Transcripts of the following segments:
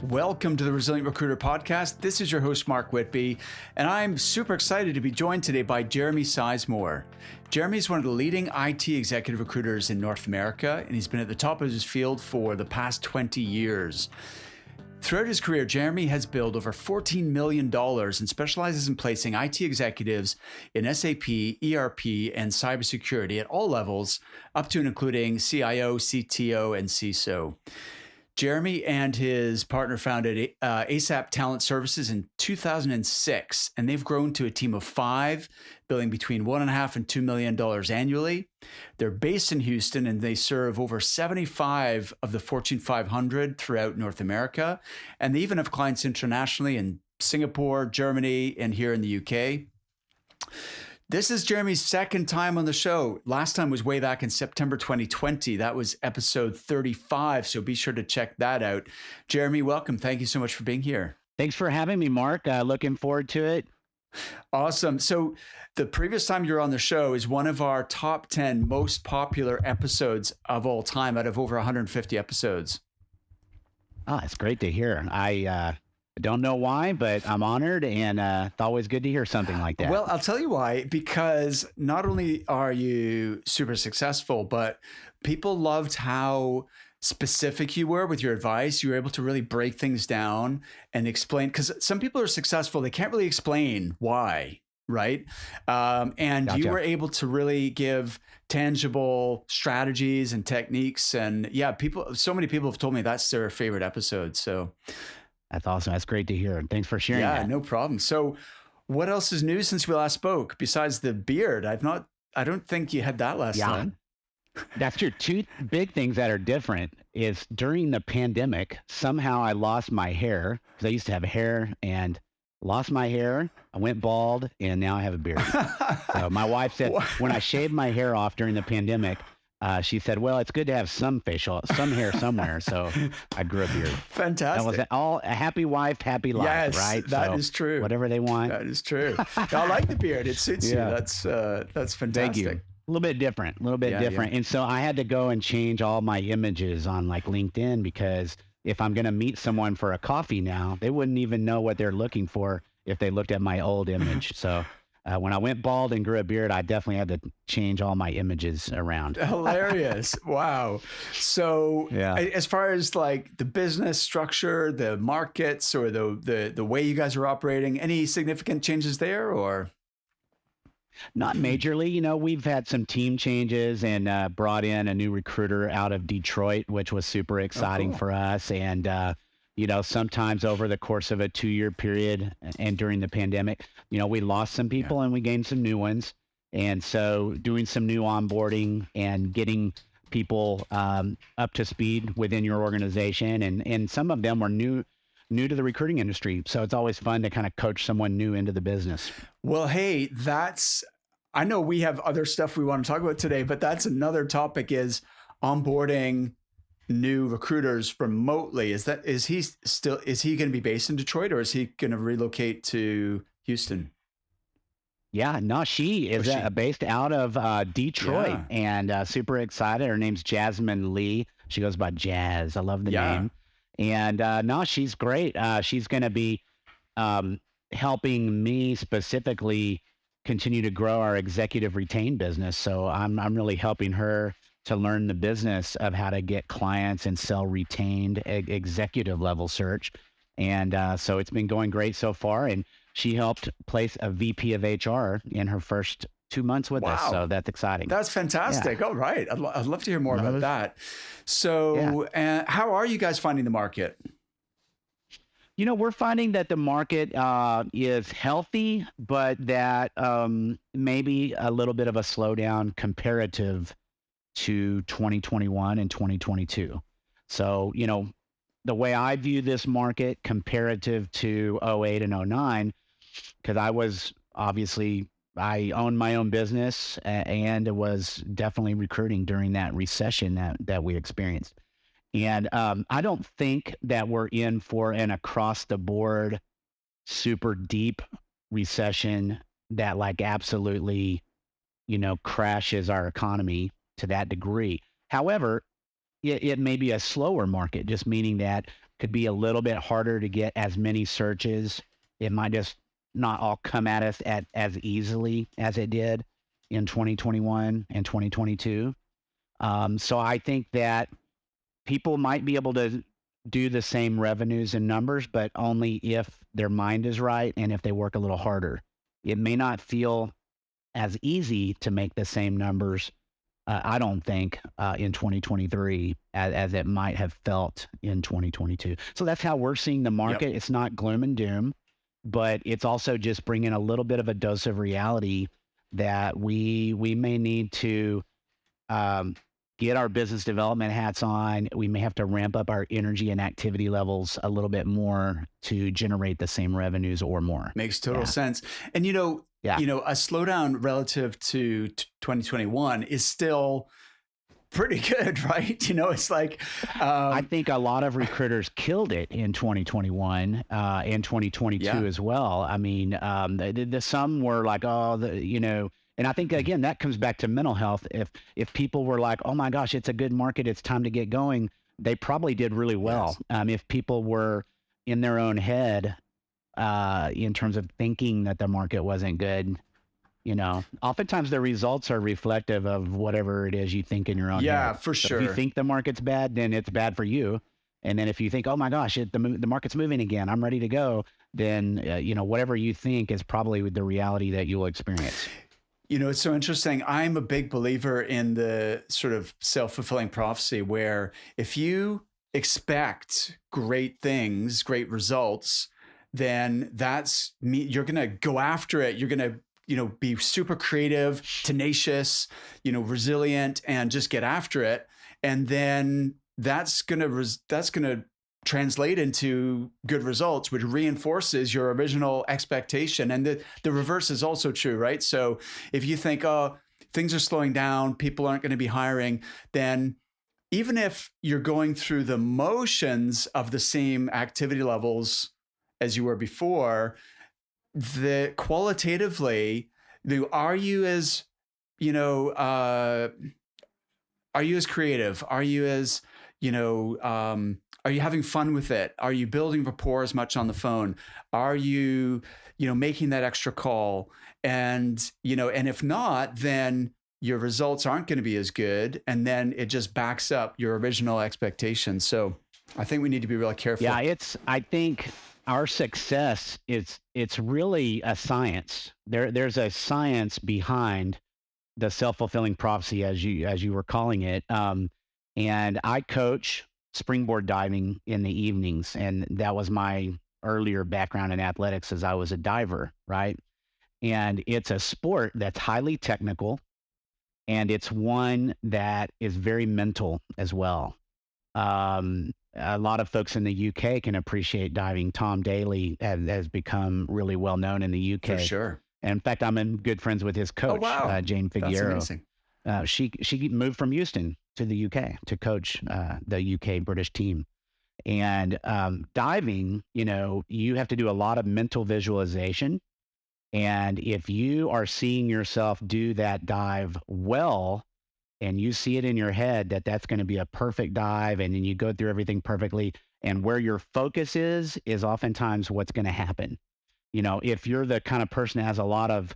Welcome to the Resilient Recruiter Podcast. This is your host, Mark Whitby, and I'm super excited to be joined today by Jeremy Sisemore. Jeremy is one of the leading IT executive recruiters in North America, and he's been at the top of his field for the past 20 years. Throughout his career, Jeremy has billed over $14 million and specializes in placing IT executives in SAP, ERP, and cybersecurity at all levels, up to and including CIO, CTO, and CISO. Jeremy and his partner founded ASAP Talent Services in 2006, and they've grown to a team of 5, billing between $1.5 and $2 million annually. They're based in Houston, and they serve over 75 of the Fortune 500 throughout North America. And they even have clients internationally in Singapore, Germany, and here in the UK. This is Jeremy's second time on the show. Last time was way back in September 2020. That was episode 35, so be sure to check that out. Jeremy, welcome. Thank you so much for being here. Thanks for having me, Mark. Looking forward to it. Awesome. So the previous time you were on the show is one of our top 10 most popular episodes of all time out of over 150 episodes. Oh, it's great to hear. I don't know why, but I'm honored, and it's always good to hear something like that. Well, I'll tell you why, because not only are you super successful, but people loved how specific you were with your advice. You were able to really break things down and explain, because some people are successful, they can't really explain why, right? And Gotcha. You were able to really give tangible strategies and techniques. And yeah, so many people have told me that's their favorite episode. So that's awesome. That's great to hear. Thanks for sharing that. Yeah, no problem. So what else is new since we last spoke besides the beard? I don't think you had that last time. That's true. Two big things that are different is during the pandemic, somehow I lost my hair because I used to have hair and lost my hair. I went bald and now I have a beard. So my wife said when I shaved my hair off during the pandemic, she said, well, it's good to have some hair somewhere. So I grew a beard. Fantastic. That was all a happy wife, happy life, yes, right? That is true. Whatever they want. That is true. I like the beard. It suits you. That's fantastic. Thank you. A little bit different. Yeah. And so I had to go and change all my images on like LinkedIn, because if I'm going to meet someone for a coffee now, they wouldn't even know what they're looking for if they looked at my old image. So when I went bald and grew a beard, I definitely had to change all my images around. Hilarious. Wow. So as far as like the business structure, the markets, or the way you guys are operating, any significant changes there or? Not majorly. You know, we've had some team changes and brought in a new recruiter out of Detroit, which was super exciting for us. And, you know, sometimes over the course of a 2-year period and during the pandemic, you know, we lost some people and we gained some new ones. And so doing some new onboarding and getting people up to speed within your organization. And some of them were new to the recruiting industry. So it's always fun to kind of coach someone new into the business. Well, hey, I know we have other stuff we want to talk about today, but that's another topic, is onboarding new recruiters remotely. Is he going to be based in Detroit, or is he going to relocate to Houston? Yeah, no, she is based out of Detroit and super excited. Her name's Jasmine Lee. She goes by Jazz. I love the name. And no, she's great. She's going to be helping me specifically continue to grow our executive retained business. So I'm really helping her to learn the business of how to get clients and sell retained executive level search. And so it's been going great so far. And she helped place a VP of HR in her first 2 months with us. So that's exciting. That's fantastic. All right. I'd love to hear more about that. So how are you guys finding the market? You know, we're finding that the market is healthy, but that maybe a little bit of a slowdown comparative to 2021 and 2022. So, you know, the way I view this market comparative to 08 and 09, because I owned my own business and was definitely recruiting during that recession that we experienced. And I don't think that we're in for an across the board, super deep recession that like absolutely, you know, crashes our economy to that degree. However, it may be a slower market, just meaning that could be a little bit harder to get as many searches. It might just not all come at us as easily as it did in 2021 and 2022. So I think that people might be able to do the same revenues and numbers, but only if their mind is right and if they work a little harder. It may not feel as easy to make the same numbers, I don't think, in 2023 as it might have felt in 2022. So that's how we're seeing the market. Yep. It's not gloom and doom, but it's also just bringing a little bit of a dose of reality that we may need to get our business development hats on. We may have to ramp up our energy and activity levels a little bit more to generate the same revenues or more. Makes total sense. And a slowdown relative to 2021 is still pretty good, right? It's like I think a lot of recruiters killed it in 2021 and 2022 as well. I mean, some were like, and I think, again, that comes back to mental health. If people were like, oh my gosh, it's a good market, it's time to get going, they probably did really well. Yes. If people were in their own head in terms of thinking that the market wasn't good, oftentimes the results are reflective of whatever it is you think in your own head. Yeah, for sure. If you think the market's bad, then it's bad for you. And then if you think, oh my gosh, the market's moving again, I'm ready to go, then, whatever you think is probably the reality that you'll experience. It's so interesting. I'm a big believer in the sort of self-fulfilling prophecy where if you expect great things, great results, then you're going to go after it. You're going to, be super creative, tenacious, resilient, and just get after it. And then that's going to translate into good results, which reinforces your original expectation. And the reverse is also true, right? So if you think, oh, things are slowing down, people aren't going to be hiring, then even if you're going through the motions of the same activity levels as you were before, qualitatively, are you as creative? Are you as, are you having fun with it? Are you building rapport as much on the phone? Are you, making that extra call? And, and if not, then your results aren't going to be as good. And then it just backs up your original expectations. So I think we need to be really careful. Yeah, I think our success it's really a science. There's a science behind the self-fulfilling prophecy, as you were calling it. And I coach springboard diving in the evenings. And that was my earlier background in athletics as I was a diver, right? And it's a sport that's highly technical, and it's one that is very mental as well. A lot of folks in the UK can appreciate diving. Tom Daly has become really well known in the UK. For sure. And in fact, I'm in good friends with his coach, Jane Figueroa. That's amazing. She moved from Houston to the UK to coach the UK British team. And diving, you have to do a lot of mental visualization. And if you are seeing yourself do that dive well, and you see it in your head that that's going to be a perfect dive, and then you go through everything perfectly, and where your focus is oftentimes what's going to happen. If you're the kind of person that has a lot of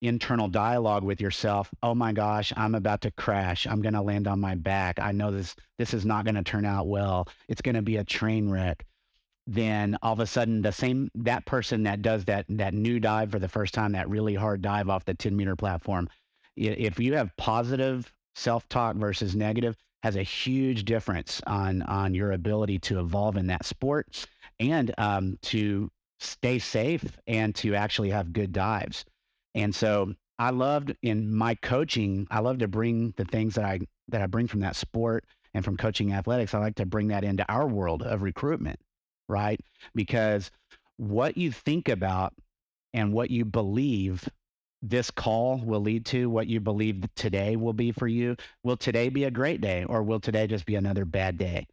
internal dialogue with yourself, oh my gosh, I'm about to crash. I'm going to land on my back. I know this is not going to turn out well. It's going to be a train wreck. Then all of a sudden that person that does that new dive for the first time, that really hard dive off the 10-meter platform, if you have positive self-talk versus negative, has a huge difference on your ability to evolve in that sport and to stay safe and to actually have good dives. And so I loved in my coaching, I love to bring the things that I bring from that sport and from coaching athletics. I like to bring that into our world of recruitment, right? Because what you think about and what you believe this call will lead to, what you believe today will be for you. Will today be a great day, or will today just be another bad day?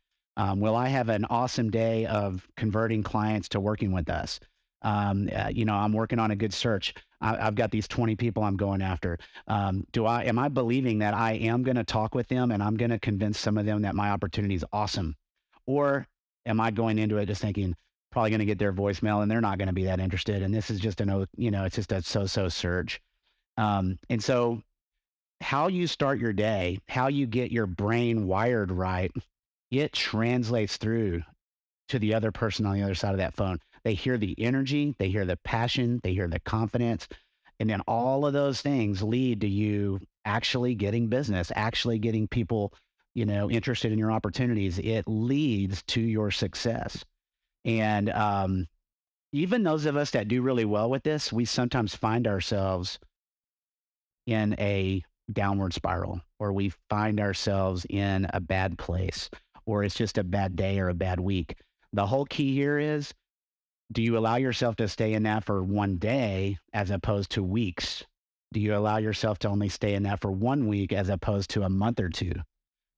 Will I have an awesome day of converting clients to working with us? I'm working on a good search. I've got these 20 people I'm going after. Am I believing that I am going to talk with them and I'm going to convince some of them that my opportunity is awesome? Or am I going into it just thinking probably going to get their voicemail and they're not going to be that interested? And this is just it's just a so-so search. And so how you start your day, how you get your brain wired right, it translates through to the other person on the other side of that phone. They hear the energy, they hear the passion, they hear the confidence. And then all of those things lead to you actually getting business, actually getting people, interested in your opportunities. It leads to your success. And even those of us that do really well with this, we sometimes find ourselves in a downward spiral, or we find ourselves in a bad place, or it's just a bad day or a bad week. The whole key here is, do you allow yourself to stay in that for one day as opposed to weeks? Do you allow yourself to only stay in that for 1 week as opposed to a month or two?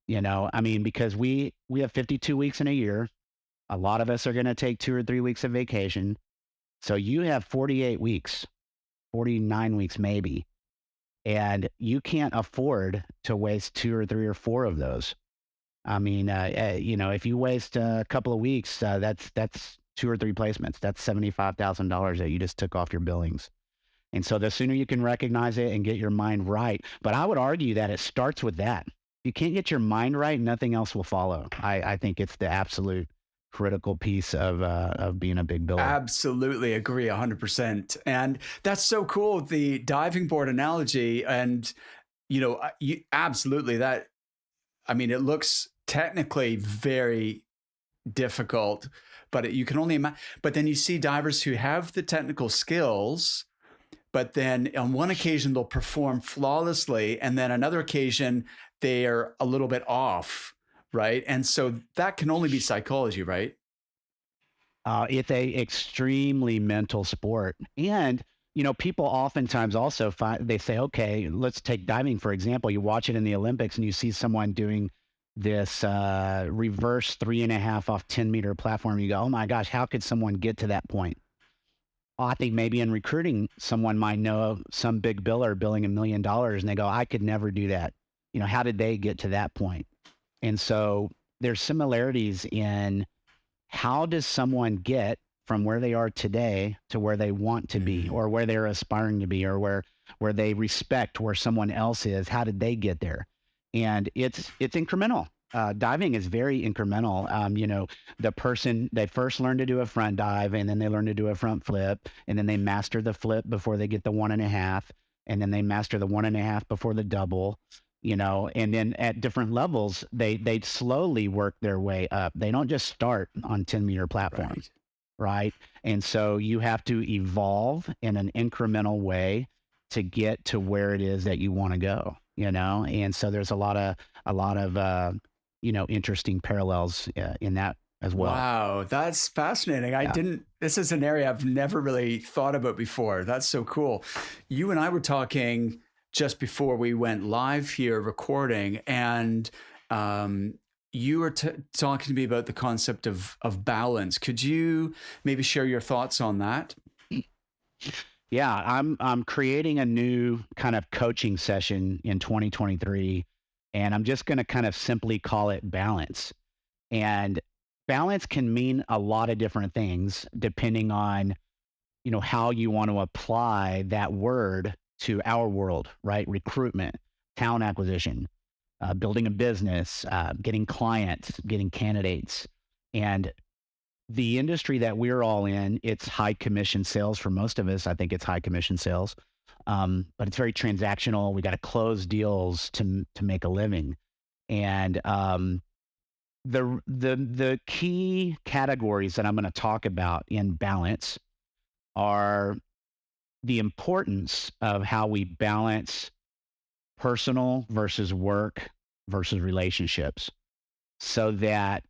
Because we have 52 weeks in a year. A lot of us are going to take 2 or 3 weeks of vacation. So you have 48 weeks, 49 weeks maybe. And you can't afford to waste 2 or 3 or 4 of those. If you waste a couple of weeks, that's 2 or 3 placements. That's $75,000 that you just took off your billings. And so the sooner you can recognize it and get your mind right, but I would argue that it starts with that. You can't get your mind right, nothing else will follow. I think it's the absolute critical piece of being a big biller. Absolutely agree 100%. And that's so cool, the diving board analogy. And, absolutely that, it looks technically very difficult, but you can only imagine. But then you see divers who have the technical skills, but then on one occasion they'll perform flawlessly, and then another occasion they're a little bit off, right? And so that can only be psychology, right? It's a extremely mental sport. And, people oftentimes also they say, okay, let's take diving, for example. You watch it in the Olympics and you see someone doing this reverse 3.5 off 10-meter platform. You go, oh my gosh, how could someone get to that point? Well, I think maybe in recruiting, someone might know some big biller billing $1 million and they go, I could never do that. How did they get to that point? And so there's similarities in how does someone get from where they are today to where they want to be, or where they're aspiring to be, or where they respect where someone else is. How did they get there? And it's incremental. Diving is very incremental. The person, they first learn to do a front dive, and then they learn to do a front flip, and then they master the flip before they get the 1.5, and then they master the 1.5 before the double, and then at different levels, they slowly work their way up. They don't just start on 10-meter platforms, right? And so you have to evolve in an incremental way to get to where it is that you want to go, and so there's a lot of interesting parallels in that as well. Wow, that's fascinating. This is an area I've never really thought about before. That's so cool. You and I were talking just before we went live here recording, and you were talking to me about the concept of balance. Could you maybe share your thoughts on that? Yeah, I'm creating a new kind of coaching session in 2023, and I'm just going to kind of simply call it balance. And balance can mean a lot of different things depending on, how you want to apply that word to our world, right? Recruitment, talent acquisition, building a business, getting clients, getting candidates. And the industry that we're all in, it's high commission sales for most of us. I think it's high commission sales, but it's very transactional. We got to close deals to make a living. And the key categories that I'm going to talk about in balance are the importance of how we balance personal versus work versus relationships, so that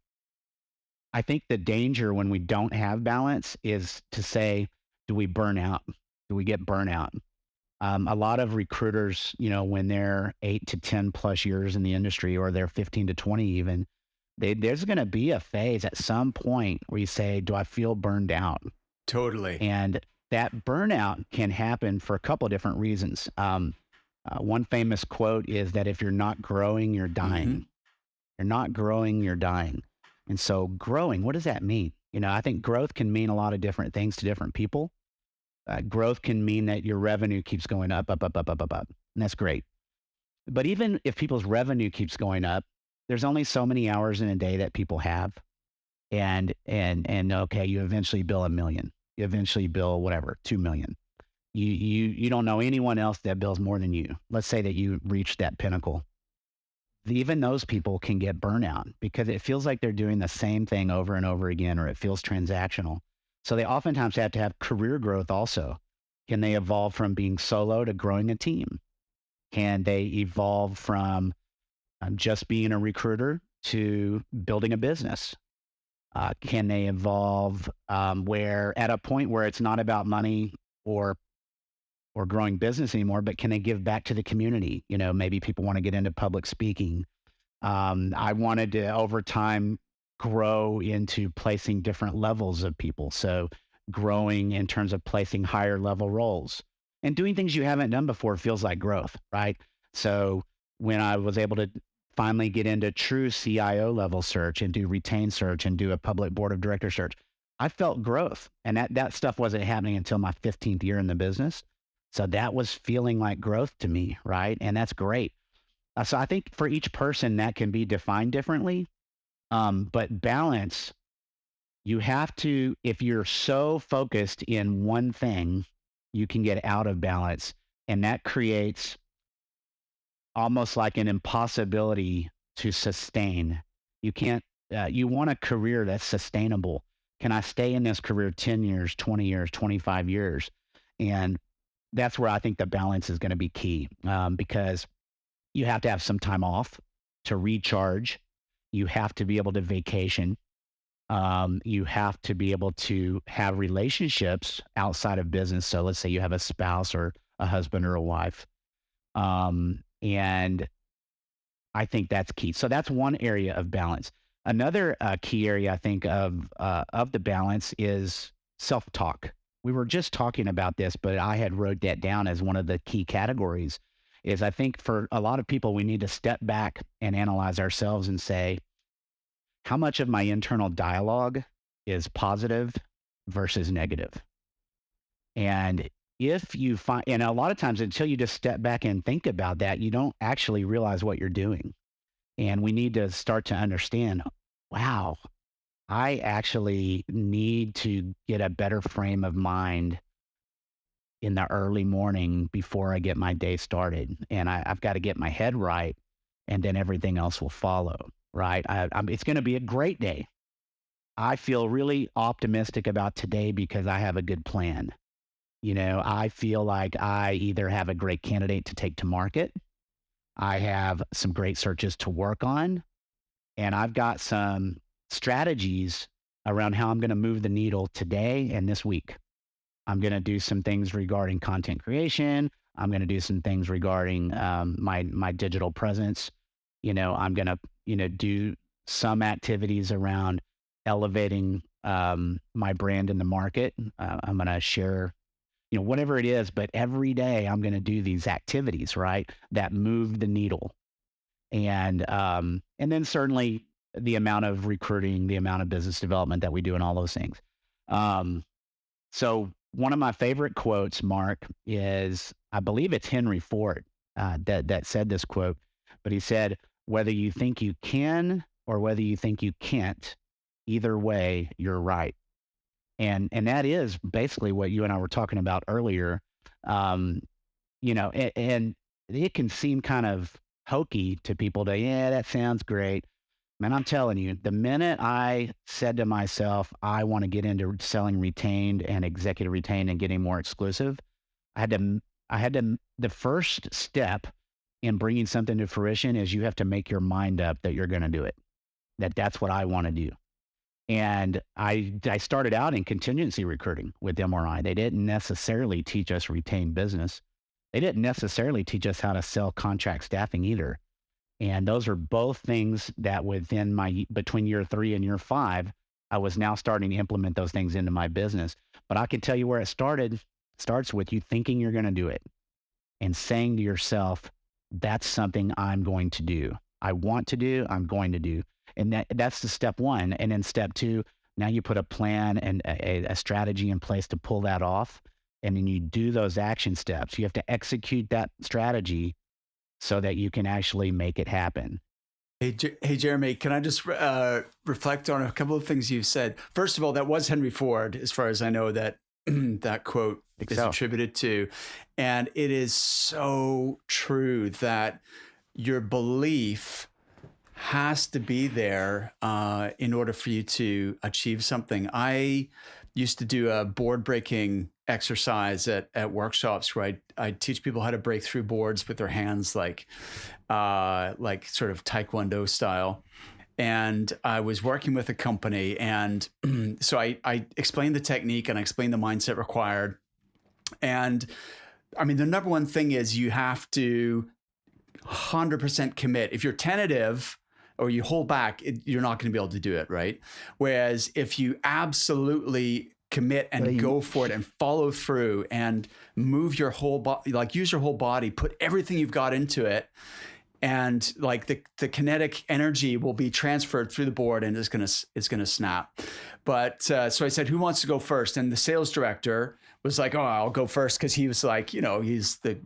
I think the danger when we don't have balance is to say, do we burn out? Do we get burnout? A lot of recruiters, when they're 8 to 10 plus years in the industry, or they're 15 to 20 even, there's going to be a phase at some point where you say, do I feel burned out? Totally. And that burnout can happen for a couple of different reasons. One famous quote is that if you're not growing, you're dying. You're not growing, you're dying. And so growing, what does that mean? I think growth can mean a lot of different things to different people. Growth can mean that your revenue keeps going up, up, up, up, up, up, up. And that's great. But even if people's revenue keeps going up, there's only so many hours in a day that people have. And okay, you eventually bill $1 million. You eventually bill whatever, 2 million. You don't know anyone else that bills more than you. Let's say that you reach that pinnacle. Even those people can get burnout because it feels like they're doing the same thing over and over again, or it feels transactional. So they oftentimes have to have career growth also. Can they evolve from being solo to growing a team? Can they evolve from just being a recruiter to building a business? Can they evolve where at a point where it's not about money or growing business anymore, but can they give back to the community? Maybe people want to get into public speaking. I wanted to over time grow into placing different levels of people. So growing in terms of placing higher level roles and doing things you haven't done before feels like growth, right? So when I was able to finally get into true CIO level search and do retained search and do a public board of director search, I felt growth. And that stuff wasn't happening until my 15th year in the business. So that was feeling like growth to me, right? And that's great. So I think for each person that can be defined differently. But balance, you have to, if you're so focused in one thing, you can get out of balance. And that creates almost like an impossibility to sustain. You can't, you want a career that's sustainable. Can I stay in this career 10 years, 20 years, 25 years? And that's where I think the balance is going to be key, because you have to have some time off to recharge. You have to be able to vacation. You have to be able to have relationships outside of business. So let's say you have a spouse or a husband or a wife. And I think that's key. So that's one area of balance. Another key area I think of the balance is self-talk. We were just talking about this, but I had wrote that down as one of the key categories. Is I think for a lot of people, we need to step back and analyze ourselves and say, how much of my internal dialogue is positive versus negative? And if you find, and a lot of times until you just step back and think about that, you don't actually realize what you're doing. And we need to start to understand, wow, I actually need to get a better frame of mind in the early morning before I get my day started. And I've got to get my head right, and then everything else will follow, right? It's going to be a great day. I feel really optimistic about today because I have a good plan. I feel like I either have a great candidate to take to market, I have some great searches to work on, and I've got some strategies around how I'm going to move the needle today and this week. I'm going to do some things regarding content creation. I'm going to do some things regarding my digital presence. I'm going to, do some activities around elevating my brand in the market. I'm going to share, whatever it is, but every day I'm going to do these activities, right, that move the needle. And then certainly the amount of recruiting, the amount of business development that we do and all those things. So one of my favorite quotes, Mark, is, I believe it's Henry Ford that said this quote, but he said, whether you think you can or whether you think you can't, either way, you're right. And that is basically what you and I were talking about earlier. And it can seem kind of hokey to people to, yeah, that sounds great. Man, I'm telling you, the minute I said to myself, I want to get into selling retained and executive retained and getting more exclusive, the first step in bringing something to fruition is you have to make your mind up that you're going to do it, that's what I want to do. And I started out in contingency recruiting with MRI. They didn't necessarily teach us retained business. They didn't necessarily teach us how to sell contract staffing either. And those are both things that between year 3 and year 5, I was now starting to implement those things into my business. But I can tell you where it starts with you thinking you're going to do it and saying to yourself, that's something I'm going to do. I want to do, I'm going to do. And that's the step one. And then step two, now you put a plan and a strategy in place to pull that off. And then you do those action steps. You have to execute that strategy so that you can actually make it happen. Hey, Jeremy, can I just reflect on a couple of things you said? First of all, that was Henry Ford, as far as I know, that that quote is attributed to. And it is so true that your belief has to be there in order for you to achieve something. I used to do a board breaking exercise at workshops where I teach people how to break through boards with their hands, like sort of Taekwondo style. And I was working with a company, and so I explained the technique and I explained the mindset required. And I mean, the number one thing is you have to 100% commit. If you're tentative or you hold back, you're not going to be able to do it, right? Whereas if you absolutely commit and go for it and follow through and move your whole body, like use your whole body, put everything you've got into it, and like the kinetic energy will be transferred through the board and it's gonna snap. But so I said, who wants to go first? And the sales director was like, oh, I'll go first, because he was like, he's the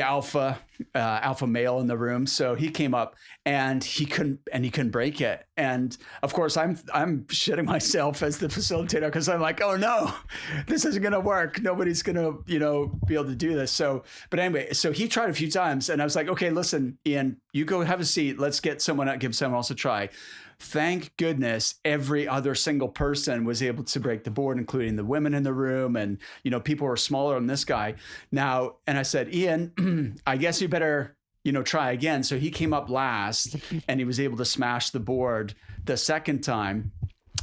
alpha male in the room. So he came up and he couldn't break it. And of course I'm shitting myself as the facilitator, because I'm like, oh no, this isn't going to work. Nobody's going to, be able to do this. So, but anyway, so he tried a few times and I was like, okay, listen, Ian, you go have a seat. Let's give someone else a try. Thank goodness every other single person was able to break the board, including the women in the room. And, people were smaller than this guy now. And I said, Ian, I guess you better, try again. So he came up last and he was able to smash the board the second time.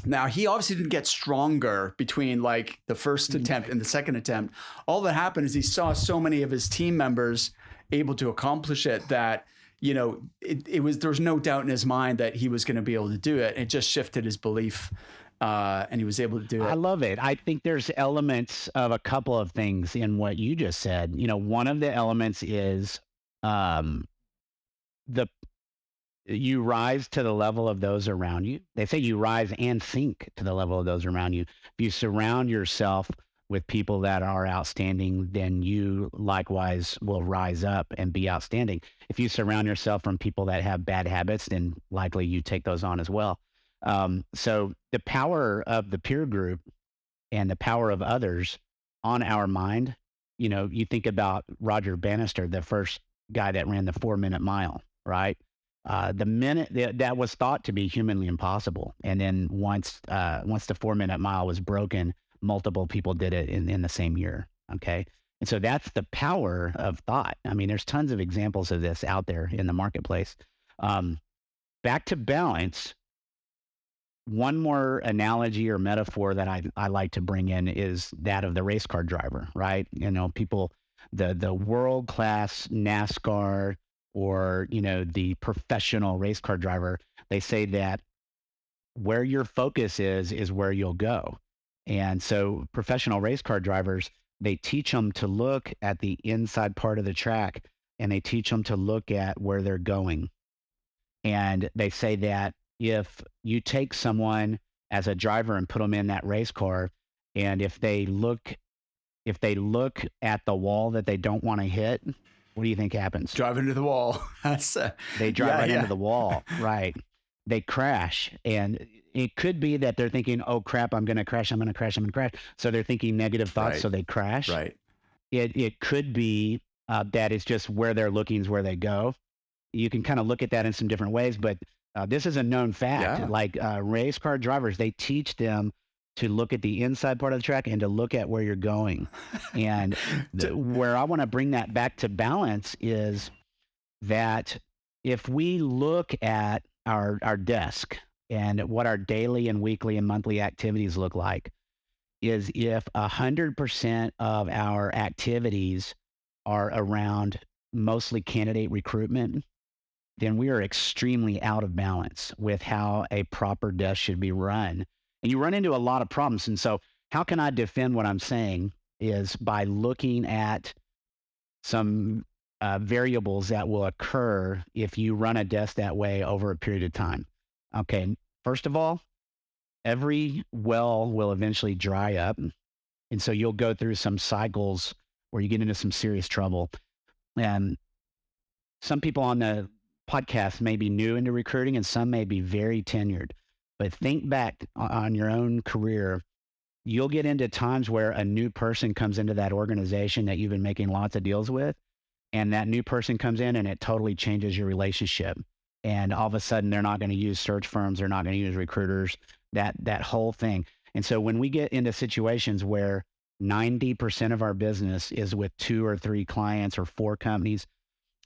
Now, he obviously didn't get stronger between like the first attempt and the second attempt. All that happened is he saw so many of his team members able to accomplish it that there was no doubt in his mind that he was going to be able to do it. It just shifted his belief, and he was able to do it. I love it. I think there's elements of a couple of things in what you just said. One of the elements is you rise to the level of those around you. They say you rise and sink to the level of those around you. If you surround yourself with people that are outstanding, then you likewise will rise up and be outstanding. If you surround yourself from people that have bad habits, then likely you take those on as well. So the power of the peer group and the power of others on our mind, you think about Roger Bannister, the first guy that ran the 4-minute mile, right? The minute that was thought to be humanly impossible. And then once the 4-minute mile was broken, multiple people did it in the same year. Okay. And so that's the power of thought. I mean, there's tons of examples of this out there in the marketplace. Back to balance. One more analogy or metaphor that I like to bring in is that of the race car driver, right? People, the world-class NASCAR or, the professional race car driver, they say that where your focus is where you'll go. And so professional race car drivers, they teach them to look at the inside part of the track and they teach them to look at where they're going. And they say that if you take someone as a driver and put them in that race car, and if they look at the wall that they don't want to hit, what do you think happens? Drive into the wall. They drive into the wall, right? They crash. And it could be that they're thinking, oh crap, I'm going to crash. So they're thinking negative thoughts. Right. So they crash. Right. It could be that it's just where they're looking is where they go. You can kind of look at that in some different ways, but this is a known fact. Yeah. Like race car drivers, they teach them to look at the inside part of the track and to look at where you're going. And where I want to bring that back to balance is that if we look at our desk and what our daily and weekly and monthly activities look like, is if 100% of our activities are around mostly candidate recruitment, then we are extremely out of balance with how a proper desk should be run. And you run into a lot of problems. And so how can I defend what I'm saying is by looking at some variables that will occur if you run a desk that way over a period of time. Okay, first of all, every well will eventually dry up. And so you'll go through some cycles where you get into some serious trouble. And some people on the podcast may be new into recruiting and some may be very tenured. But think back on your own career. You'll get into times where a new person comes into that organization that you've been making lots of deals with. And that new person comes in and it totally changes your relationship. And all of a sudden, they're not going to use search firms. They're not going to use recruiters, that whole thing. And so when we get into situations where 90% of our business is with 2 or 3 clients or 4 companies,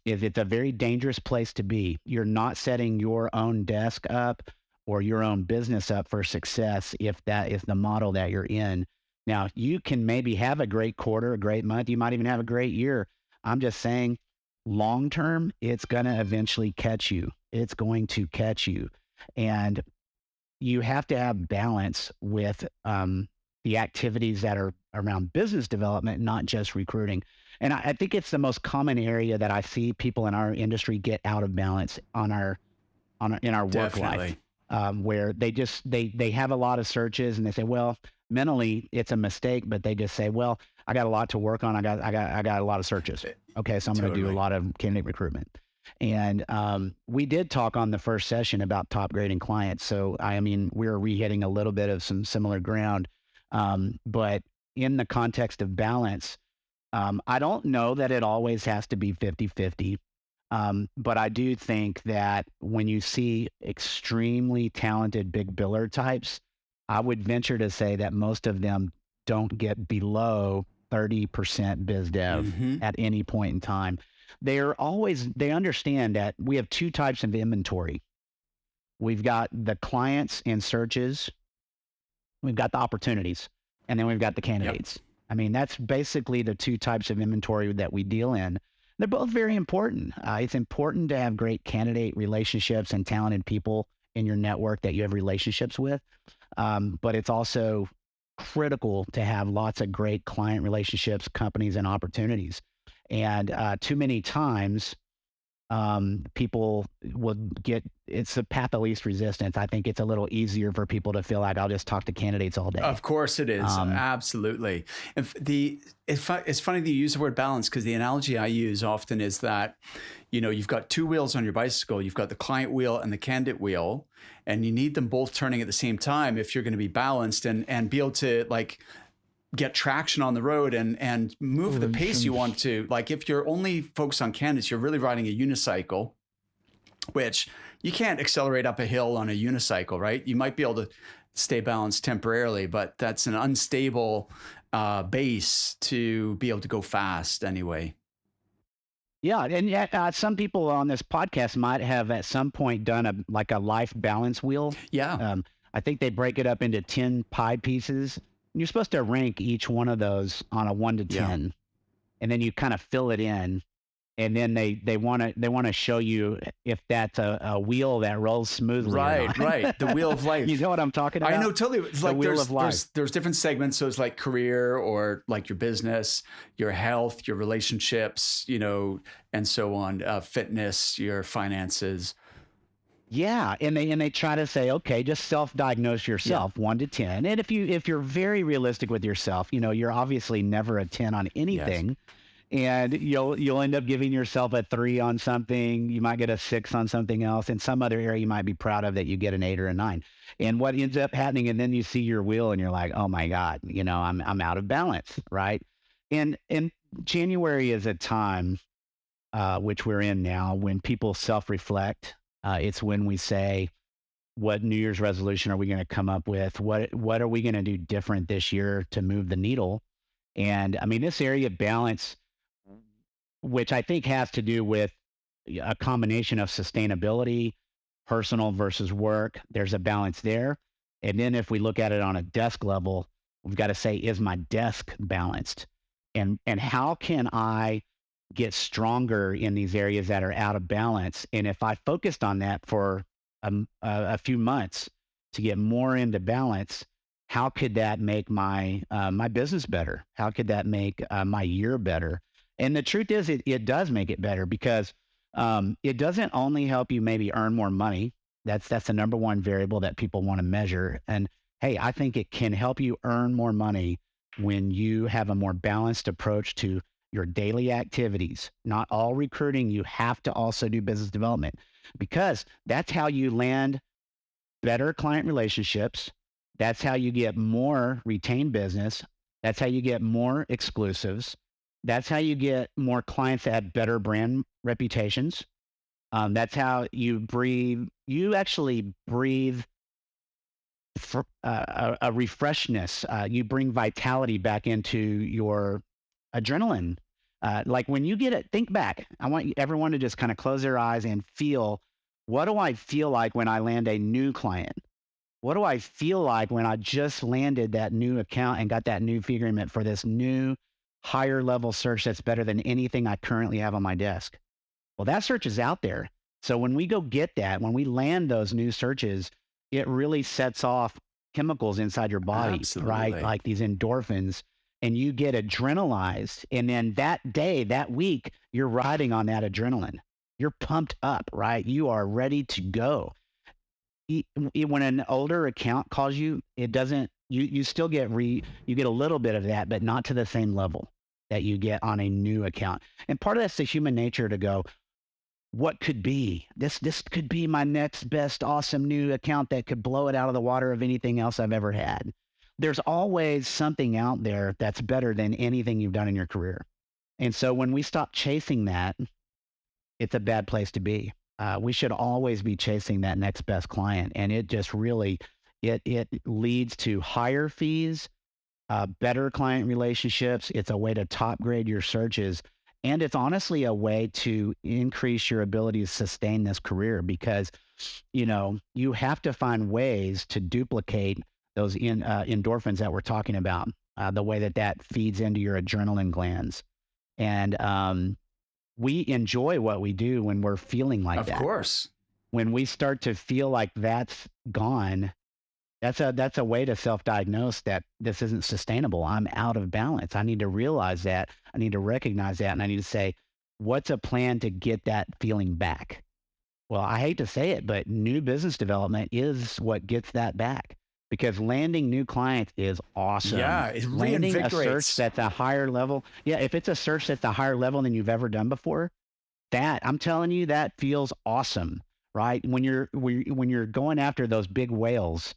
it's a very dangerous place to be. You're not setting your own desk up or your own business up for success if that is the model that you're in. Now, you can maybe have a great quarter, a great month. You might even have a great year. I'm just saying, long term, it's going to eventually catch you. It's going to catch you. And you have to have balance with the activities that are around business development, not just recruiting. And I think it's the most common area that I see people in our industry get out of balance in our work life, where they have a lot of searches and they say, well, mentally it's a mistake, but they just say, well, I got a lot to work on. I got a lot of searches. Okay, so I'm going to do a lot of candidate recruitment. And we did talk on the first session about top grading clients. So I mean, we're re-hitting a little bit of some similar ground. But in the context of balance, I don't know that it always has to be 50-50. But I do think that when you see extremely talented big biller types, I would venture to say that most of them don't get below 30% biz dev at any point in time. They understand that we have 2 types of inventory. We've got the clients and searches. We've got the opportunities, and then we've got the candidates. Yep. I mean, that's basically the 2 types of inventory that we deal in. They're both very important. It's important to have great candidate relationships and talented people in your network that you have relationships with. But it's also critical to have lots of great client relationships, companies, and opportunities. And too many times, people will it's the path of least resistance. I think it's a little easier for people to feel like I'll just talk to candidates all day. Of course it is. Absolutely. It's funny that you use the word balance, because the analogy I use often is that, you've got 2 wheels on your bicycle. You've got the client wheel and the candidate wheel, and you need them both turning at the same time if you're going to be balanced and be able to get traction on the road and move at the pace you want to. Like if you're only focused on candidates, you're really riding a unicycle, which you can't accelerate up a hill on a unicycle, right? You might be able to stay balanced temporarily, but that's an unstable base to be able to go fast anyway. Yeah, and yet some people on this podcast might have at some point done a life balance wheel. Yeah. I think they break it up into 10 pie pieces. You're supposed to rank each one of those on a 1 to 10, and then you kind of fill it in, and then they want to show you if that's a wheel that rolls smoothly. Right. The wheel of life. You know what I'm talking about? I know totally. It's like there's different segments. So it's like career, or like your business, your health, your relationships, and so on. Fitness, your finances. Yeah, and they try to say, okay, just self-diagnose yourself, 1 to 10. And if you're very realistic with yourself, you're obviously never a 10 on anything, and you'll end up giving yourself a 3 on something. You might get a 6 on something else. In some other area, you might be proud of that you get an 8 or a 9. And what ends up happening, and then you see your wheel, and you're like, oh my God, I'm out of balance, right? And January is a time, which we're in now, when people self-reflect. It's when we say, what New Year's resolution are we going to come up with? What are we going to do different this year to move the needle? And I mean, this area of balance, which I think has to do with a combination of sustainability, personal versus work, there's a balance there. And then if we look at it on a desk level, we've got to say, is my desk balanced? And how can I get stronger in these areas that are out of balance? And if I focused on that for a few months to get more into balance, how could that make my business better? How could that make my year better? And the truth is, it does make it better because it doesn't only help you maybe earn more money. That's the number one variable that people want to measure. And hey, I think it can help you earn more money when you have a more balanced approach to your daily activities. Not all recruiting, you have to also do business development, because that's how you land better client relationships. That's how you get more retained business. That's how you get more exclusives. That's how you get more clients that have better brand reputations. That's how you actually breathe a refreshness. You bring vitality back into your adrenaline. Like when you get it, think back. I want everyone to just kind of close their eyes and feel, what do I feel like when I land a new client? What do I feel like when I just landed that new account and got that new fee agreement for this new higher level search that's better than anything I currently have on my desk? Well, that search is out there. So when we go get that, when we land those new searches, it really sets off chemicals inside your body, Absolutely. right? Like these endorphins, and you get adrenalized. And then that day, that week, you're riding on that adrenaline. You're pumped up, right? You are ready to go. When an older account calls you, it doesn't, you still get you get a little bit of that, but not to the same level that you get on a new account. And part of that's the human nature to go, what could be? This could be my next best awesome new account that could blow it out of the water of anything else I've ever had. There's always something out there that's better than anything you've done in your career. And so when we stop chasing that, it's a bad place to be. We should always be chasing that next best client. And it just really, it leads to higher fees, better client relationships. It's a way to top grade your searches. And it's honestly a way to increase your ability to sustain this career, because, you have to find ways to duplicate those endorphins that we're talking about, the way that feeds into your adrenaline glands. And we enjoy what we do when we're feeling like that. Of course. When we start to feel like that's gone, that's a way to self-diagnose that this isn't sustainable. I'm out of balance. I need to realize that. I need to recognize that. And I need to say, what's a plan to get that feeling back? Well, I hate to say it, but new business development is what gets that back, because landing new clients is awesome. Yeah, it landing reinvigorates. A search that's a higher level. Yeah, if it's a search that's a higher level than you've ever done before, I'm telling you, that feels awesome, right? When you're going after those big whales,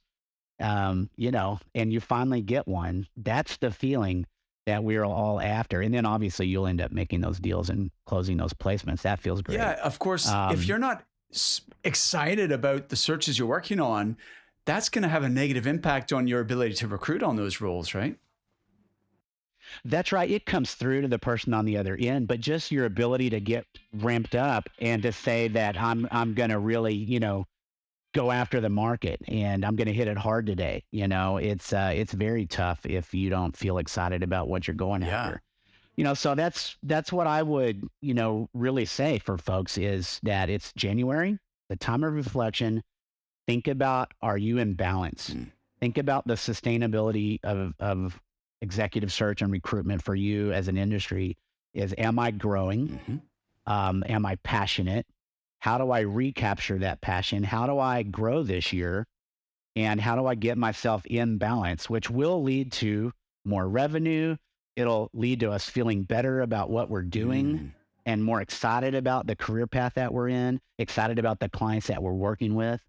and you finally get one, that's the feeling that we're all after. And then obviously you'll end up making those deals and closing those placements. That feels great. Yeah, of course. If you're not excited about the searches you're working on, that's going to have a negative impact on your ability to recruit on those roles, right? That's right. It comes through to the person on the other end, but just your ability to get ramped up and to say that I'm going to really, go after the market and I'm going to hit it hard today. It's very tough if you don't feel excited about what you're going after. So that's what I would, really say for folks is that it's January, the time of reflection. Think about, are you in balance? Think about the sustainability of executive search and recruitment for you as an industry. Am I growing? Am I passionate? How do I recapture that passion? How do I grow this year? And how do I get myself in balance, which will lead to more revenue. It'll lead to us feeling better about what we're doing and more excited about the career path that we're in, excited about the clients that we're working with.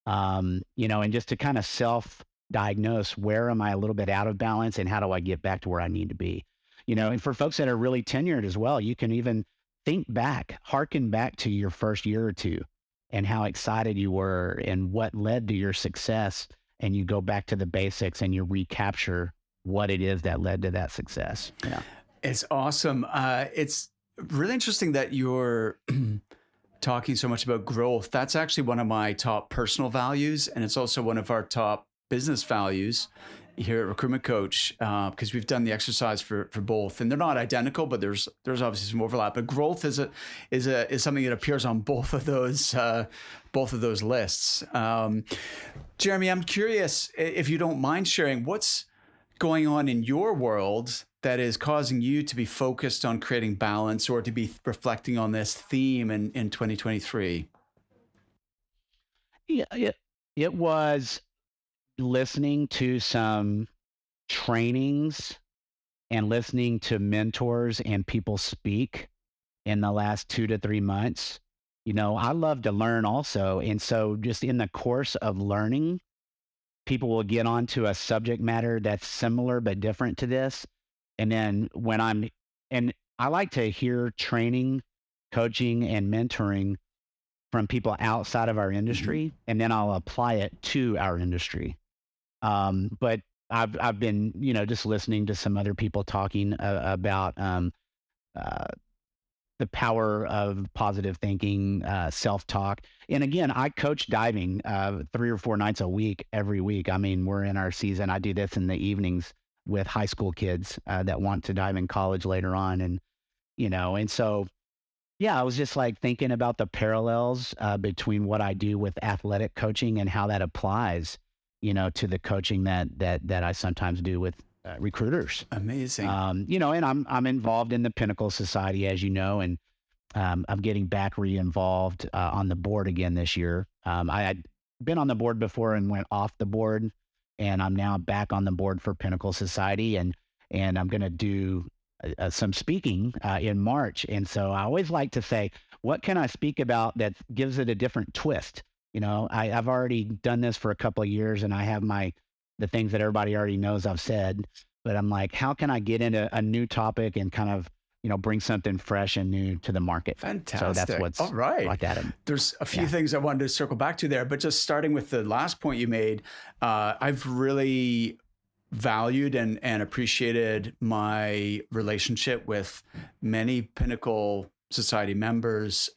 And just to kind of self-diagnose, where am I a little bit out of balance and how do I get back to where I need to be? And for folks that are really tenured as well, you can even harken back to your first year or two and how excited you were and what led to your success. And you go back to the basics and you recapture what it is that led to that success. Yeah. It's awesome. It's really interesting that you're talking so much about growth. That's actually one of my top personal values. And it's also one of our top business values here at Recruitment Coach, because we've done the exercise for both, and they're not identical, but there's obviously some overlap. But growth is something that appears on both of those lists. Jeremy, I'm curious if you don't mind sharing what's going on in your world that is causing you to be focused on creating balance or to be reflecting on this theme in 2023? Yeah, it was listening to some trainings and listening to mentors and people speak in the last 2 to 3 months. I love to learn also. And so just in the course of learning, people will get onto a subject matter that's similar but different to this. And then and I like to hear training, coaching, and mentoring from people outside of our industry, and then I'll apply it to our industry. But I've been, just listening to some other people talking about uh, the power of positive thinking, self-talk. And again, I coach diving 3 or 4 nights a week, every week. I mean, we're in our season. I do this in the evenings with high school kids that want to dive in college later on. And so, yeah, I was just like thinking about the parallels between what I do with athletic coaching and how that applies, to the coaching that I sometimes do with recruiters. Amazing. And I'm involved in the Pinnacle Society, as you know, and I'm getting back re-involved on the board again this year. I had been on the board before and went off the board, and I'm now back on the board for Pinnacle Society, and I'm going to do some speaking in March. And so I always like to say, what can I speak about that gives it a different twist? I've already done this for a couple of years, and I have the things that everybody already knows I've said, but I'm like, how can I get into a new topic and kind of, bring something fresh and new to the market? Fantastic. So that's what's all right. like that. There's a few things I wanted to circle back to there, but just starting with the last point you made, I've really valued and appreciated my relationship with many Pinnacle Society members,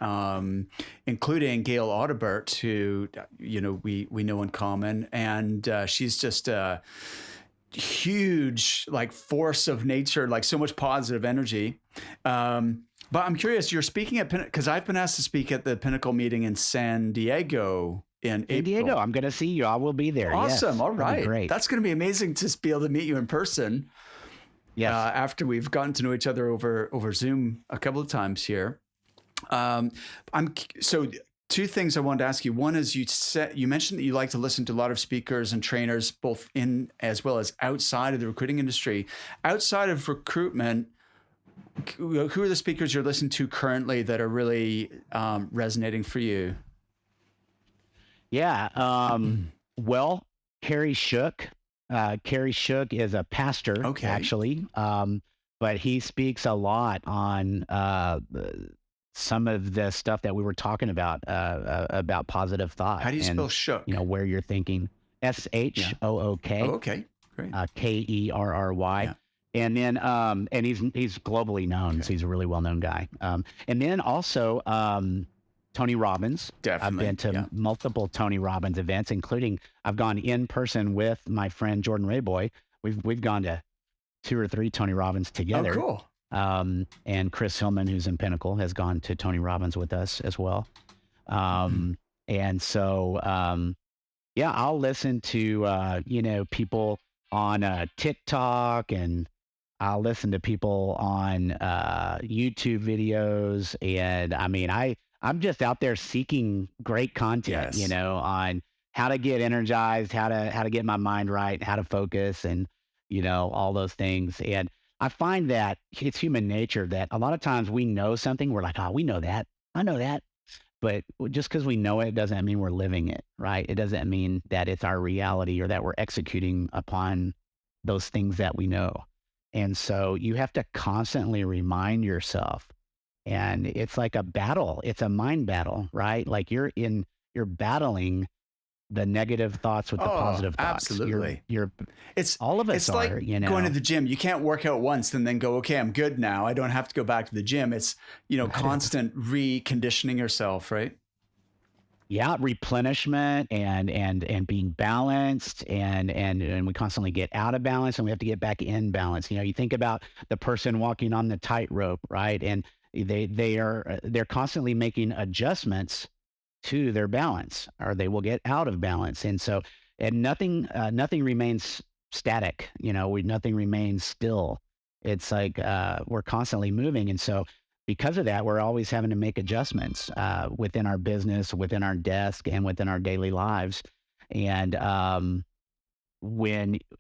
including Gail Audibert, who we know in common, and she's just a huge force of nature, so much positive energy. But I'm curious, you're speaking at because I've been asked to speak at the Pinnacle meeting in San Diego in April. Diego, I'm going to see you. I will be there. Awesome. Yes. All right. Great. That's going to be amazing to be able to meet you in person. Yes. After we've gotten to know each other over Zoom a couple of times here. So two things I wanted to ask you. One is you mentioned that you like to listen to a lot of speakers and trainers, both in as well as outside of the recruiting industry. Outside of recruitment, who are the speakers you're listening to currently that are really resonating for you? Yeah. Well, Carrie Shook. Carrie Shook is a pastor, actually, but he speaks a lot on some of the stuff that we were talking about positive thought. How do you spell Shook? Where you're thinking. Shook. Oh, okay, great. Kerry. Yeah. And then, and he's globally known, so he's a really well-known guy. And then also, Tony Robbins. Definitely. I've been to multiple Tony Robbins events, including I've gone in person with my friend Jordan Rayboy. We've gone to 2 or 3 Tony Robbins together. Oh, cool. And Chris Hillman, who's in Pinnacle, has gone to Tony Robbins with us as well. And so, I'll listen to, people on TikTok, and I'll listen to people on YouTube videos. And I mean, I'm just out there seeking great content, on how to get energized, how to get my mind right, how to focus, and, all those things. And I find that it's human nature that a lot of times we know something, we're like, oh, we know that. I know that. But just because we know it doesn't mean we're living it, right? It doesn't mean that it's our reality or that we're executing upon those things that we know. And so you have to constantly remind yourself. And it's like a battle. It's a mind battle, right? Like you're battling the negative thoughts with the positive thoughts. Absolutely. It's all of us it's like going to the gym. You can't work out once and then go, okay, I'm good now. I don't have to go back to the gym. It's, constant reconditioning yourself, right? Yeah, replenishment and being balanced, and we constantly get out of balance and we have to get back in balance. You think about the person walking on the tightrope, right? And they're constantly making adjustments to their balance, or they will get out of balance. And so, and nothing remains static, nothing remains still. It's like we're constantly moving. And so because of that, we're always having to make adjustments within our business, within our desk, and within our daily lives. And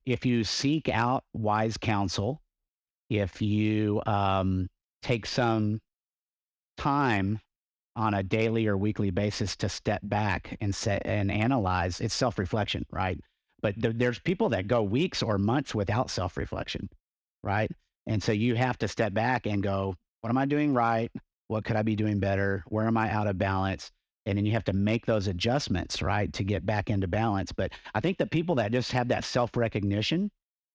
if you seek out wise counsel, if you take some time on a daily or weekly basis to step back and set and analyze, it's self-reflection, right? But there's people that go weeks or months without self-reflection, right? And so you have to step back and go, what am I doing right? What could I be doing better? Where am I out of balance? And then you have to make those adjustments, right, to get back into balance. But I think the people that just have that self-recognition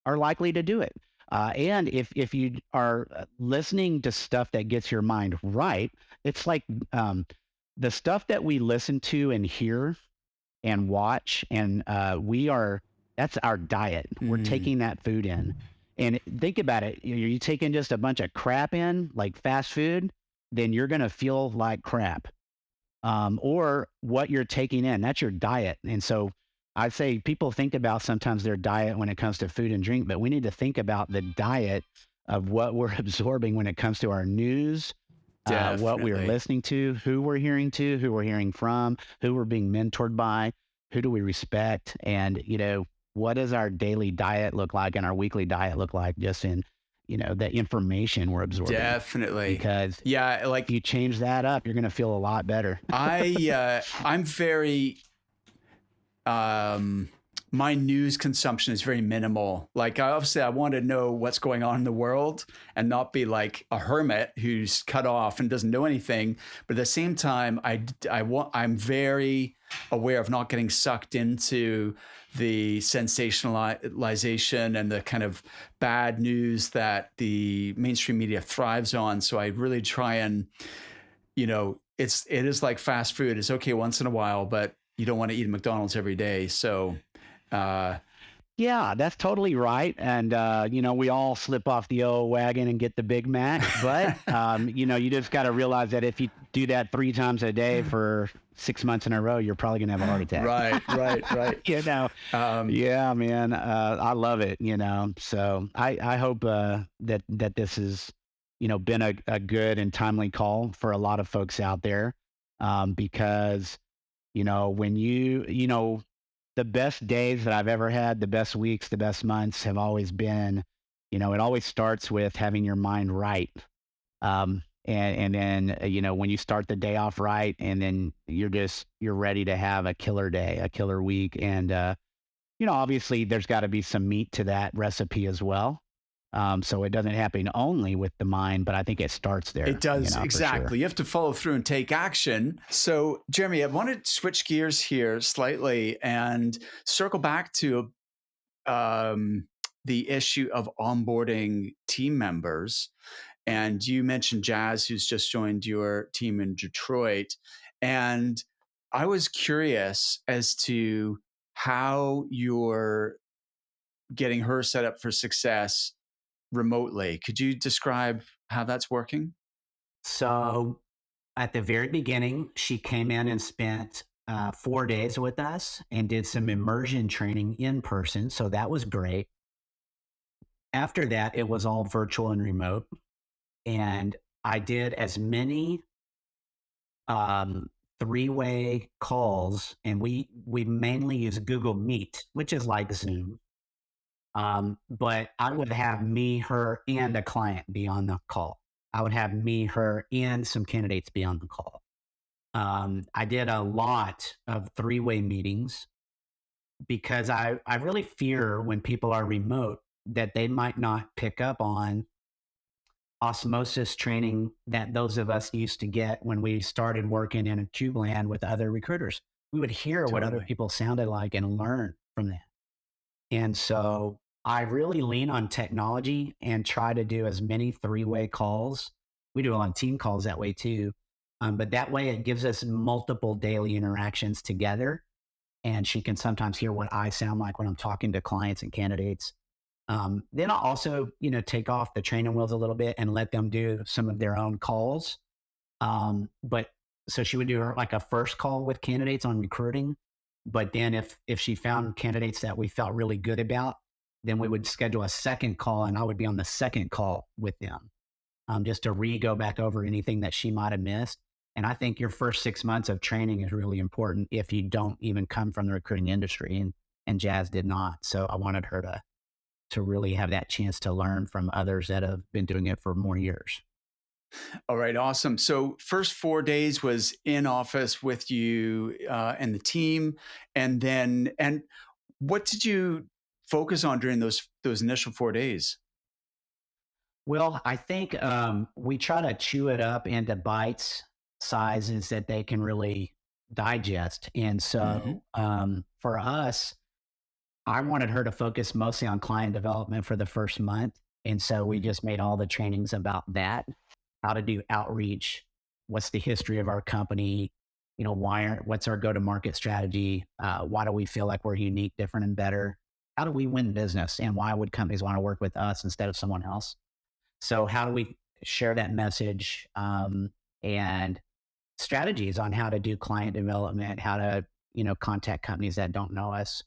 are likely to do it. And if you are listening to stuff that gets your mind right, it's like the stuff that we listen to and hear and watch, and that's our diet. We're taking that food in. And think about it. You taking just a bunch of crap in, like fast food, then you're going to feel like crap. Or what you're taking in, that's your diet. And so I'd say people think about sometimes their diet when it comes to food and drink, but we need to think about the diet of what we're absorbing when it comes to our news, what we're listening to, who we're hearing from, who we're being mentored by, who do we respect, and, what does our daily diet look like and our weekly diet look like, just in, the information we're absorbing. Definitely. Because like if you change that up, you're going to feel a lot better. I'm very, my news consumption is very minimal. Like obviously I want to know what's going on in the world and not be like a hermit who's cut off and doesn't know anything. But at the same time, I'm very aware of not getting sucked into the sensationalization and the kind of bad news that the mainstream media thrives on. So I really try and, it is like fast food. It's okay once in a while, but you don't want to eat at McDonald's every day. So, yeah, that's totally right. And, we all slip off the old wagon and get the Big Mac. But, you just got to realize that if you do that 3 times a day for 6 months in a row, you're probably going to have a heart attack. Right. Yeah, man. I love it, So I hope that this has, been a good and timely call for a lot of folks out there. Because, when the best days that I've ever had, the best weeks, the best months have always been, it always starts with having your mind right. And then, when you start the day off right, and then you're ready to have a killer day, a killer week. And, obviously there's got to be some meat to that recipe as well. So it doesn't happen only with the mind, but I think it starts there. It does, exactly. Sure. You have to follow through and take action. So, Jeremy, I want to switch gears here slightly and circle back to the issue of onboarding team members. And you mentioned Jazz, who's just joined your team in Detroit. And I was curious as to how you're getting her set up for success remotely. Could you describe how that's working? So at the very beginning, she came in and spent 4 days with us and did some immersion training in person. So that was great. After that, it was all virtual and remote. And I did as many 3-way calls, and we mainly use Google Meet, which is like Zoom. But I would have me, her, and a client be on the call. I would have me, her, and some candidates be on the call. I did a lot of 3-way meetings because I really fear when people are remote that they might not pick up on osmosis training that those of us used to get when we started working in a cube land with other recruiters. We would hear what other people sounded like and learn from that. And so I really lean on technology and try to do as many 3-way calls. We do a lot of team calls that way too. But that way it gives us multiple daily interactions together. And she can sometimes hear what I sound like when I'm talking to clients and candidates. Then I'll also, take off the training wheels a little bit and let them do some of their own calls. But so she would do like a first call with candidates on recruiting. But then if she found candidates that we felt really good about, then we would schedule a second call, and I would be on the second call with them, just to go back over anything that she might have missed. And I think your first 6 months of training is really important if you don't even come from the recruiting industry, and Jazz did not. So I wanted her to really have that chance to learn from others that have been doing it for more years. All right, awesome. So first 4 days was in office with you and the team, and what did you focus on during those initial 4 days? Well, I think we try to chew it up into bites sizes that they can really digest. And so for us, I wanted her to focus mostly on client development for the first month. And so we just made all the trainings about that, how to do outreach, what's the history of our company, what's our go-to-market strategy, why do we feel like we're unique, different, and better? How do we win business, and why would companies want to work with us instead of someone else? So how do we share that message, and strategies on how to do client development, how to, contact companies that don't know us,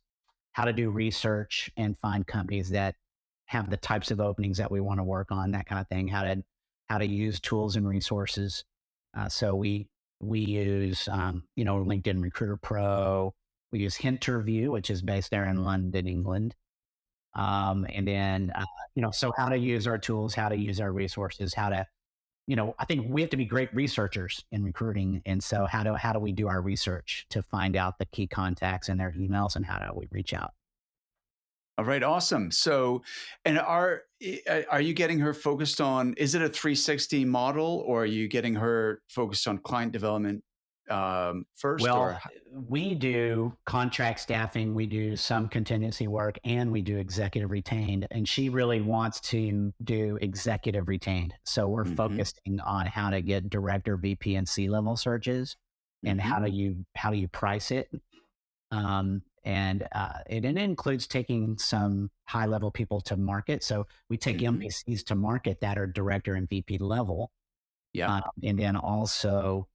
how to do research and find companies that have the types of openings that we want to work on, that kind of thing, how to use tools and resources. So we use, LinkedIn Recruiter Pro. We use Hinterview, which is based there in London, England. And then, so how to use our tools, how to use our resources, how to, I think we have to be great researchers in recruiting. And so how do we do our research to find out the key contacts and their emails, and how do we reach out? All right, awesome. So, and are you getting her focused on, is it a 360 model, or are you getting her focused on client development first? Well, we do contract staffing, we do some contingency work, and we do executive retained. And she really wants to do executive retained. So we're focusing on how to get director, VP, and C-level searches, and how do you price it. And it includes taking some high-level people to market. So we take MPCs to market that are director and VP level. Yeah. And then also,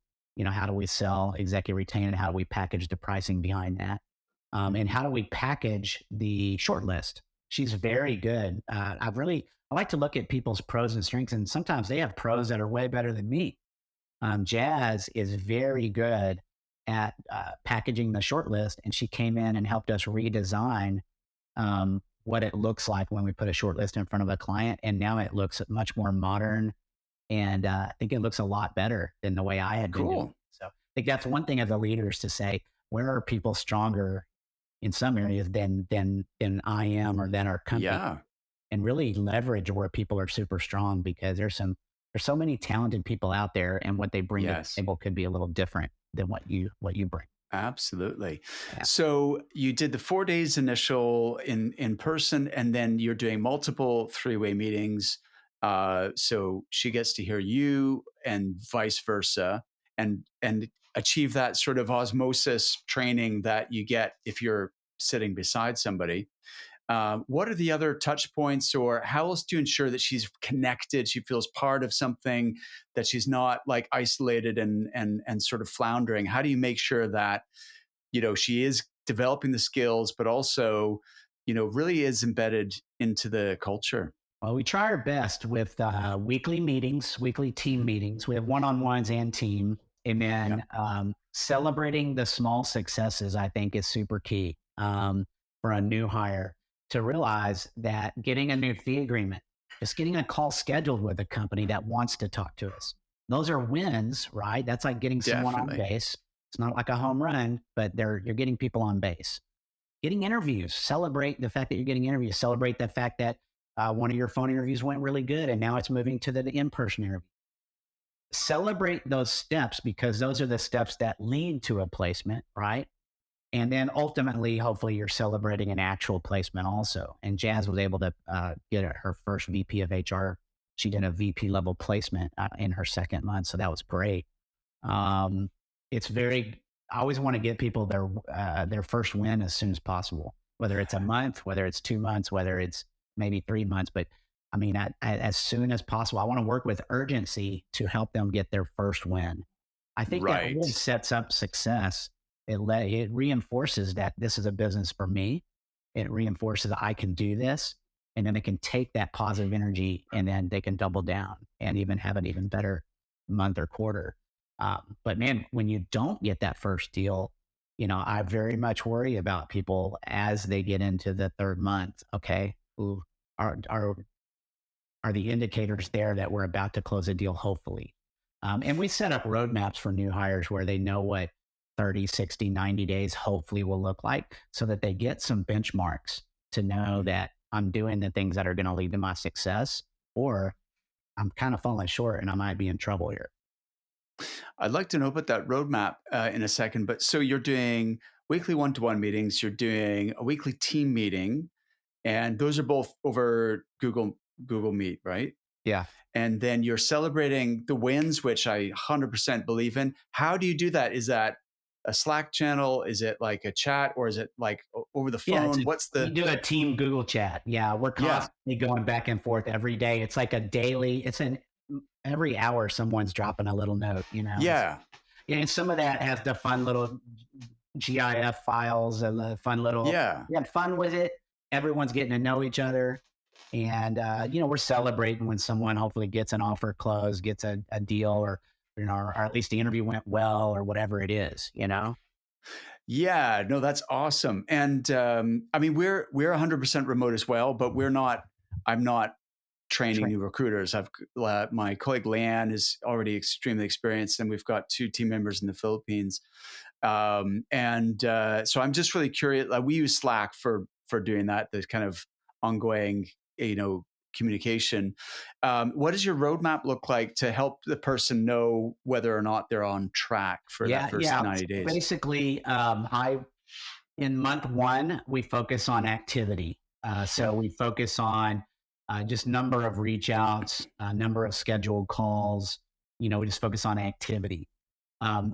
how do we sell executive retain, and how do we package the pricing behind that? And how do we package the shortlist? She's very good. I like to look at people's pros and strengths, and sometimes they have pros that are way better than me. Jazz is very good at packaging the shortlist, and she came in and helped us redesign what it looks like when we put a shortlist in front of a client. And now it looks much more modern, and I think it looks a lot better than the way I had been doing. So I think that's one thing as a leader, is to say, where are people stronger in some areas than I am, or than our company, and really leverage where people are super strong, because there's so many talented people out there, and what they bring to the table could be a little different than what you bring. Absolutely. Yeah. So you did the 4 days initial in person, and then you're doing multiple 3-way meetings. So she gets to hear you, and vice versa, and achieve that sort of osmosis training that you get if you're sitting beside somebody. What are the other touch points, or how else do you ensure that she's connected, she feels part of something, that she's not like isolated and sort of floundering? How do you make sure that, she is developing the skills, but also, really is embedded into the culture? Well, we try our best with weekly meetings, weekly team meetings. We have one-on-ones and team. And then celebrating the small successes, I think, is super key for a new hire, to realize that getting a new fee agreement, just getting a call scheduled with a company that wants to talk to us, those are wins, right? That's like getting someone on base. It's not like a home run, but you're getting people on base. Getting interviews, celebrate the fact that you're getting interviews, celebrate the fact that one of your phone interviews went really good, and now it's moving to the in-person interview. Celebrate those steps, because those are the steps that lead to a placement, right? And then ultimately, hopefully, you're celebrating an actual placement also. And Jazz was able to get her first VP of HR. She did a VP level placement in her second month. So that was great. I always want to get people their first win as soon as possible, whether it's a month, whether it's 2 months, whether it's maybe 3 months. But I mean, as soon as possible. I want to work with urgency to help them get their first win. I think that really sets up success. It reinforces that this is a business for me. It reinforces I can do this. And then they can take that positive energy and then they can double down and even have an even better month or quarter. But man, when you don't get that first deal, I very much worry about people as they get into the third month. Okay, ooh, are the indicators there that we're about to close a deal, hopefully? And we set up roadmaps for new hires where they know what 30, 60, 90 days hopefully will look like so that they get some benchmarks to know that I'm doing the things that are going to lead to my success, or I'm kind of falling short and I might be in trouble here. I'd like to know about that roadmap in a second, but so you're doing weekly one-to-one meetings, you're doing a weekly team meeting, and those are both over Google Meet, right? Yeah. And then you're celebrating the wins, which I 100% believe in. How do you do that? Is that a Slack channel? Is it like a chat, or is it like over the phone? We do a team Google chat. Yeah, we're constantly going back and forth every day. It's like a daily. Every hour someone's dropping a little note. Yeah. And some of that has the fun little GIF files and the fun little. Yeah. We had fun with it. Everyone's getting to know each other, and we're celebrating when someone hopefully gets an offer closed, gets a deal, or at least the interview went well, or whatever it is. Yeah, no, that's awesome. And I mean, we're 100% remote as well, but I'm not training new recruiters. My colleague Leanne is already extremely experienced, and we've got 2 team members in the Philippines. So I'm just really curious. We use Slack for doing that, the kind of ongoing, communication. What does your roadmap look like to help the person know whether or not they're on track for that first 90 days? Basically, in month 1, we focus on activity. So we focus on just number of reach outs, number of scheduled calls. We just focus on activity. I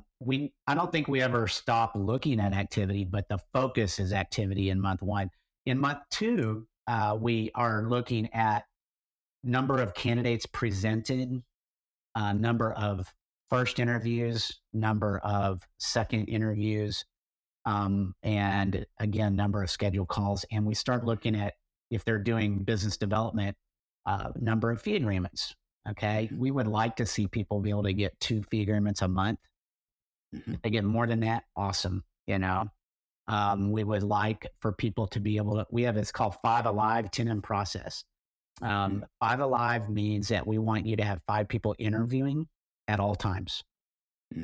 don't think we ever stop looking at activity, but the focus is activity in month 1. In month 2, we are looking at number of candidates presented, number of first interviews, number of second interviews, and again, number of scheduled calls. And we start looking at, if they're doing business development, number of fee agreements. Okay. We would like to see people be able to get 2 fee agreements a month. If they get more than that, awesome. We would like for people to be able to, it's called 5 Alive, 10 in process. 5 Alive means that we want you to have 5 people interviewing at all times.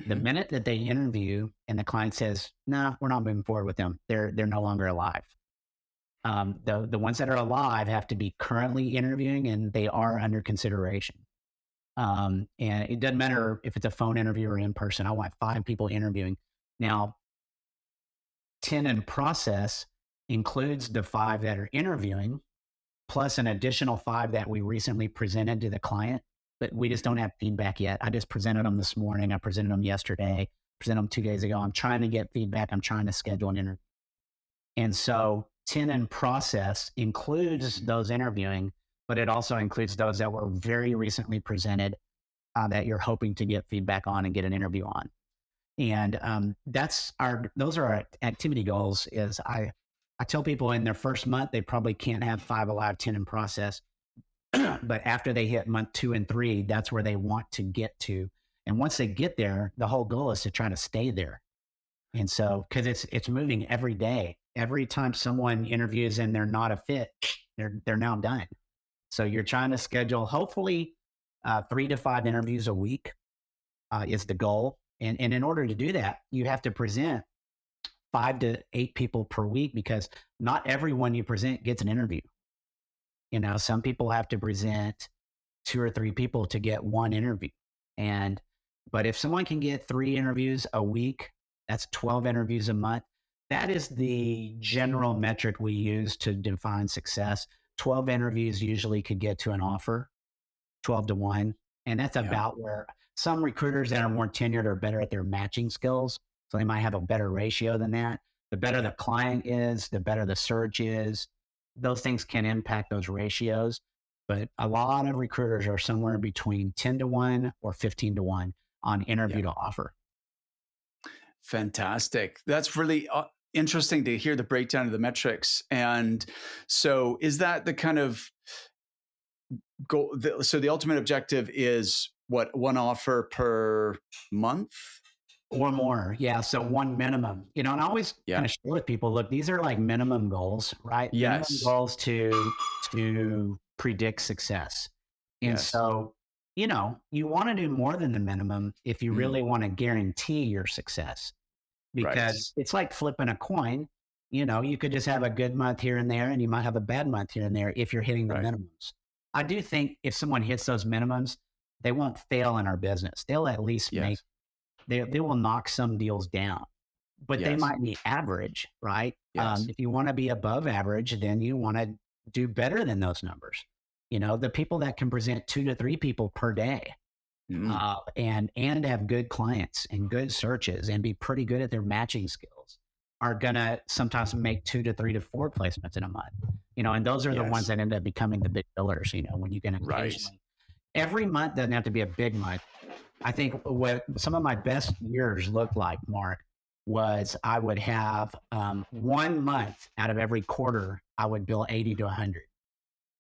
The minute that they interview and the client says, no, we're not moving forward with them, they're no longer alive. The ones that are alive have to be currently interviewing and they are under consideration. And it doesn't matter if it's a phone interview or in person. I want 5 people interviewing. Now, 10 in process includes the 5 that are interviewing, plus an additional 5 that we recently presented to the client, but we just don't have feedback yet. I just presented them this morning. I presented them yesterday, presented them 2 days ago. I'm trying to get feedback. I'm trying to schedule an interview. And so 10 in process includes those interviewing, but it also includes those that were very recently presented that you're hoping to get feedback on and get an interview on. And those are our activity goals. Is I tell people in their first month, they probably can't have 5 Alive, 10 in process. But after they hit month 2 and 3, that's where they want to get to. And once they get there, the whole goal is to try to stay there. And so, because it's moving every day. Every time someone interviews and they're not a fit, they're now done. So you're trying to schedule hopefully 3 to 5 interviews a week is the goal. And in order to do that, you have to present 5 to 8 people per week, because not everyone you present gets an interview. Some people have to present 2 or 3 people to get 1 interview. But if someone can get 3 interviews a week, that's 12 interviews a month. That is the general metric we use to define success. 12 interviews usually could get to an offer, 12 to 1. And that's about where some recruiters that are more tenured are better at their matching skills. So they might have a better ratio than that. The better the client is, the better the search is. Those things can impact those ratios. But a lot of recruiters are somewhere between 10 to 1 or 15 to 1 on interview to offer. Fantastic. That's really, interesting to hear the breakdown of the metrics. And so is that the kind of goal? So the ultimate objective is what, one offer per month? Or more. Yeah. So one minimum, and I always kind of share with people, look, these are like minimum goals, right? Yes. Minimum goals to predict success. And so, you want to do more than the minimum if you really want to guarantee your success, because it's like flipping a coin. You could just have a good month here and there, and you might have a bad month here and there if you're hitting the minimums. I do think if someone hits those minimums, they won't fail in our business. They'll at least make They will knock some deals down, but they might be average, right? If you want to be above average, then you want to do better than those numbers. The people that can present 2 to 3 people per day, and have good clients and good searches and be pretty good at their matching skills are gonna sometimes make 2 to 3 to 4 placements in a month. And those are the ones that end up becoming the big billers. When you can occasionally. Every month doesn't have to be a big month. I think what some of my best years looked like, Mark, was I would have 1 month out of every quarter, I would bill 80 to 100.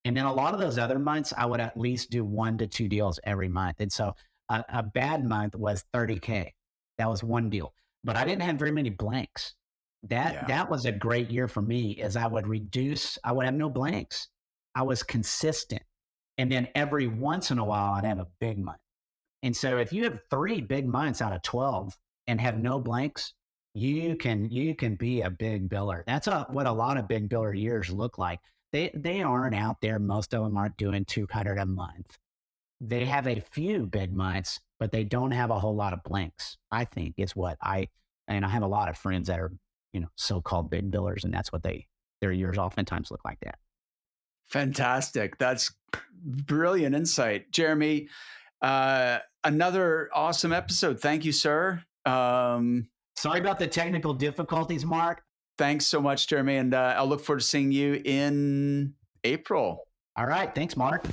And then a lot of those other months, I would at least do 1 to 2 deals every month. And so a bad month was 30K. That was one deal. But I didn't have very many blanks. That was a great year for me, as I would have no blanks. I was consistent. And then every once in a while, I'd have a big month. And so if you have 3 big months out of 12 and have no blanks, you can be a big biller. That's what a lot of big biller years look like. They aren't out there. Most of them aren't doing 200 a month. They have a few big months, but they don't have a whole lot of blanks, I think, is what I have a lot of friends that are, so-called big billers, and that's what their years oftentimes look like that. Fantastic. That's brilliant insight. Jeremy, another awesome episode. Thank you, sir. Sorry about the technical difficulties, Mark. Thanks so much, Jeremy. And I'll look forward to seeing you in April. All right. Thanks, Mark.